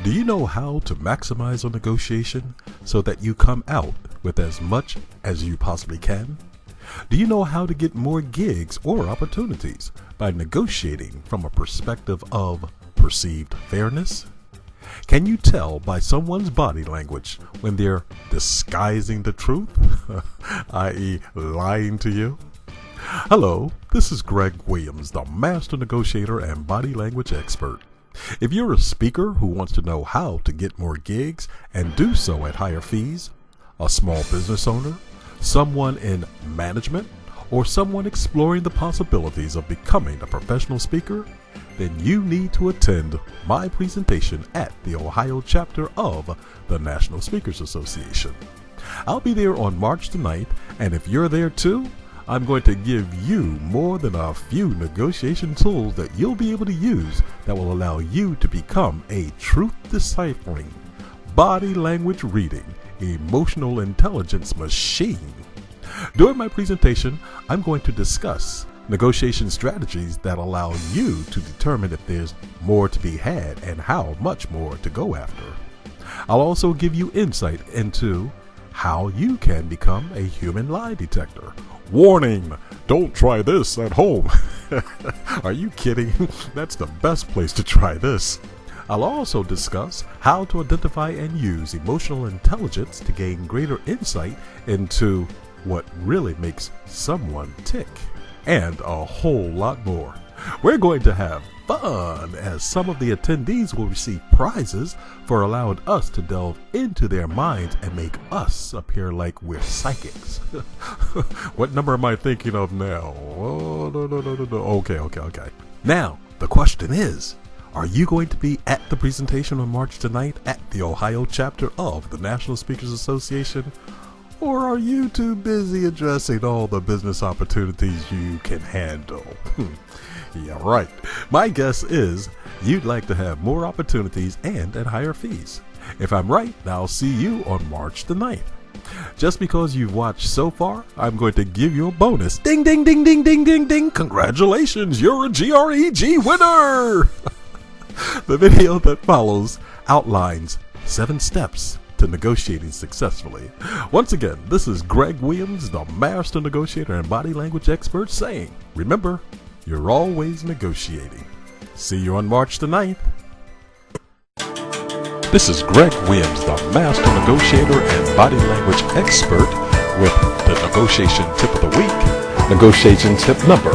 Do you know how to maximize a negotiation so that you come out with as much as you possibly can? Do you know how to get more gigs or opportunities by negotiating from a perspective of perceived fairness? Can you tell by someone's body language when they're disguising the truth, i.e. lying to you? Hello, this is Greg Williams, the master negotiator and body language expert. If you're a speaker who wants to know how to get more gigs and do so at higher fees, a small business owner, someone in management, or someone exploring the possibilities of becoming a professional speaker, then you need to attend my presentation at the Ohio chapter of the National Speakers Association. I'll be there on March the 9th, and if you're there too, I'm going to give you more than a few negotiation tools that you'll be able to use that will allow you to become a truth-deciphering, body language reading, emotional intelligence machine. During my presentation, I'm going to discuss negotiation strategies that allow you to determine if there's more to be had and how much more to go after. I'll also give you insight into how you can become a human lie detector. Warning! Don't try this at home. Are you kidding? That's the best place to try this. I'll also discuss how to identify and use emotional intelligence to gain greater insight into what really makes someone tick, and a whole lot more. We're going to have fun as some of the attendees will receive prizes for allowing us to delve into their minds and make us appear like we're psychics. What number am I thinking of now? Oh, no. Okay. Now, the question is, are you going to be at the presentation on March the 9th at the Ohio chapter of the National Speakers Association? Or are you too busy addressing all the business opportunities you can handle? Yeah, right. My guess is you'd like to have more opportunities and at higher fees. If I'm right, I'll see you on March the 9th. Just because you've watched so far, I'm going to give you a bonus. Ding, ding, ding, ding, ding, ding, ding. Congratulations, you're a GREG winner! The video that follows outlines 7 steps to negotiating successfully. Once again, this is Greg Williams, the master negotiator and body language expert, saying, remember, you're always negotiating. See you on March the 9th. This is Greg Williams, the master negotiator and body language expert, with the negotiation tip of the week. Negotiation tip number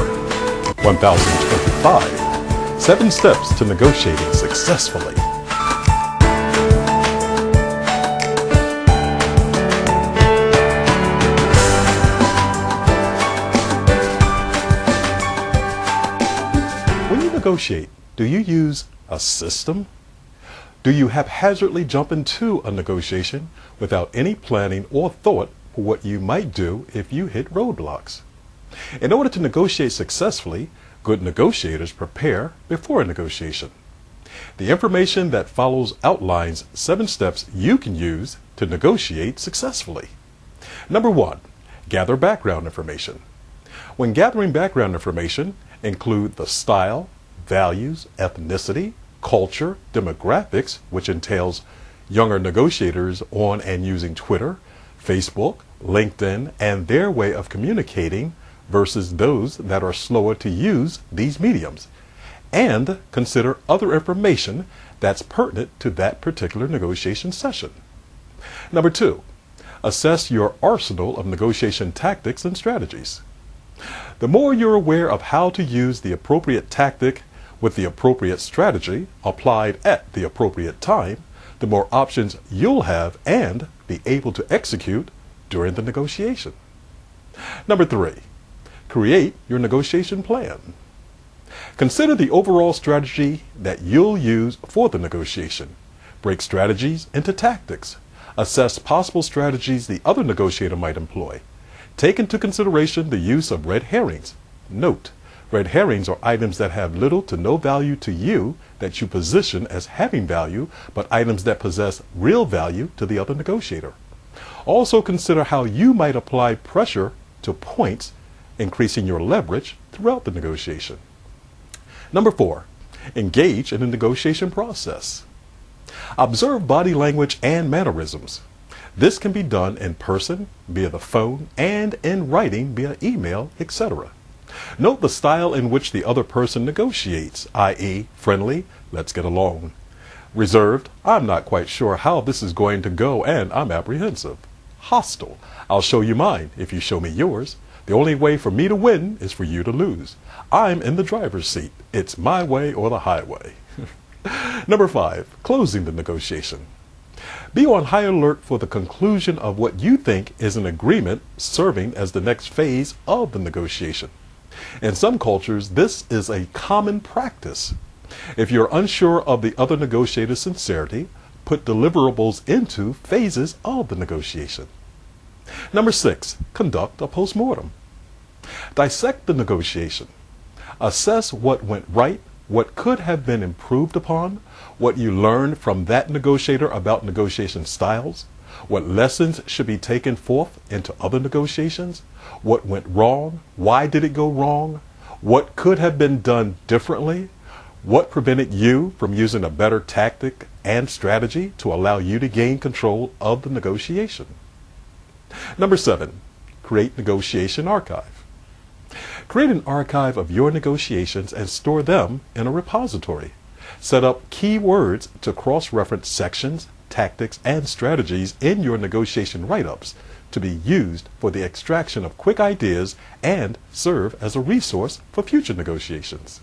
1025. 7 steps to negotiating successfully. When you negotiate, do you use a system? Do you haphazardly jump into a negotiation without any planning or thought for what you might do if you hit roadblocks? In order to negotiate successfully, good negotiators prepare before a negotiation. The information that follows outlines 7 steps you can use to negotiate successfully. Number 1, gather background information. When gathering background information, include the style, values, ethnicity, culture, demographics, which entails younger negotiators on and using Twitter, Facebook, LinkedIn, and their way of communicating versus those that are slower to use these mediums, and consider other information that's pertinent to that particular negotiation session. Number 2, assess your arsenal of negotiation tactics and strategies. The more you're aware of how to use the appropriate tactic with the appropriate strategy applied at the appropriate time, the more options you'll have and be able to execute during the negotiation. Number 3, create your negotiation plan. Consider the overall strategy that you'll use for the negotiation. Break strategies into tactics. Assess possible strategies the other negotiator might employ. Take into consideration the use of red herrings. Note, red herrings are items that have little to no value to you that you position as having value, but items that possess real value to the other negotiator. Also consider how you might apply pressure to points, increasing your leverage throughout the negotiation. Number 4, engage in the negotiation process. Observe body language and mannerisms. This can be done in person, via the phone, and in writing via email, etc. Note the style in which the other person negotiates, i.e., friendly, let's get along; reserved, I'm not quite sure how this is going to go and I'm apprehensive; hostile, I'll show you mine if you show me yours. The only way for me to win is for you to lose. I'm in the driver's seat. It's my way or the highway. Number 5, closing the negotiation. Be on high alert for the conclusion of what you think is an agreement serving as the next phase of the negotiation. In some cultures, this is a common practice. If you're unsure of the other negotiator's sincerity, put deliverables into phases of the negotiation. Number 6, conduct a postmortem. Dissect the negotiation. Assess what went right, what could have been improved upon, what you learned from that negotiator about negotiation styles, what lessons should be taken forth into other negotiations, what went wrong, why did it go wrong, what could have been done differently, what prevented you from using a better tactic and strategy to allow you to gain control of the negotiation. Number 7, create negotiation archive. Create an archive of your negotiations and store them in a repository. Set up keywords to cross-reference sections, tactics, and strategies in your negotiation write-ups to be used for the extraction of quick ideas and serve as a resource for future negotiations.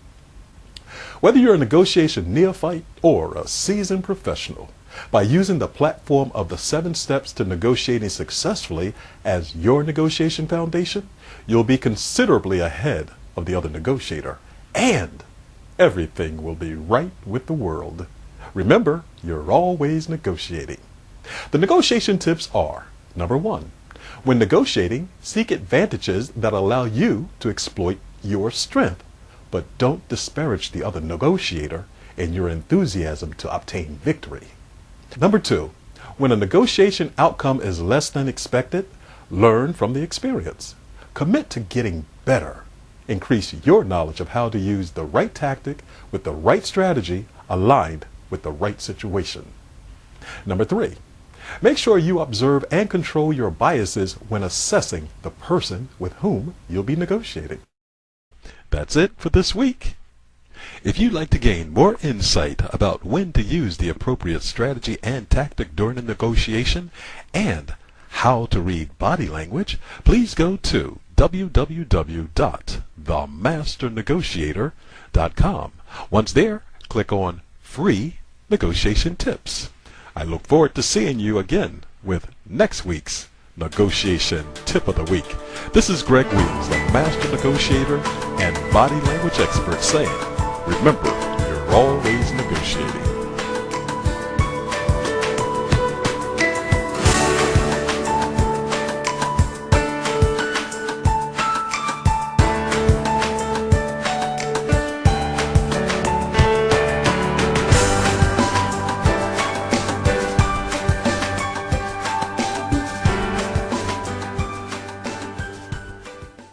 Whether you're a negotiation neophyte or a seasoned professional, by using the platform of the 7 steps to negotiating successfully as your negotiation foundation, you'll be considerably ahead of the other negotiator, and everything will be right with the world. Remember, you're always negotiating. The negotiation tips are: number 1, when negotiating, seek advantages that allow you to exploit your strength, but don't disparage the other negotiator in your enthusiasm to obtain victory. Number 2, when a negotiation outcome is less than expected, learn from the experience. Commit to getting better. Increase your knowledge of how to use the right tactic with the right strategy aligned with the right situation. Number 3, make sure you observe and control your biases when assessing the person with whom you'll be negotiating. That's it for this week. If you'd like to gain more insight about when to use the appropriate strategy and tactic during a negotiation and how to read body language, please go to www.themasternegotiator.com. Once there, click on Free Negotiation Tips. I look forward to seeing you again with next week's Negotiation Tip of the Week. This is Greg Williams, the Master Negotiator and Body Language Expert, saying, remember, you're always negotiating.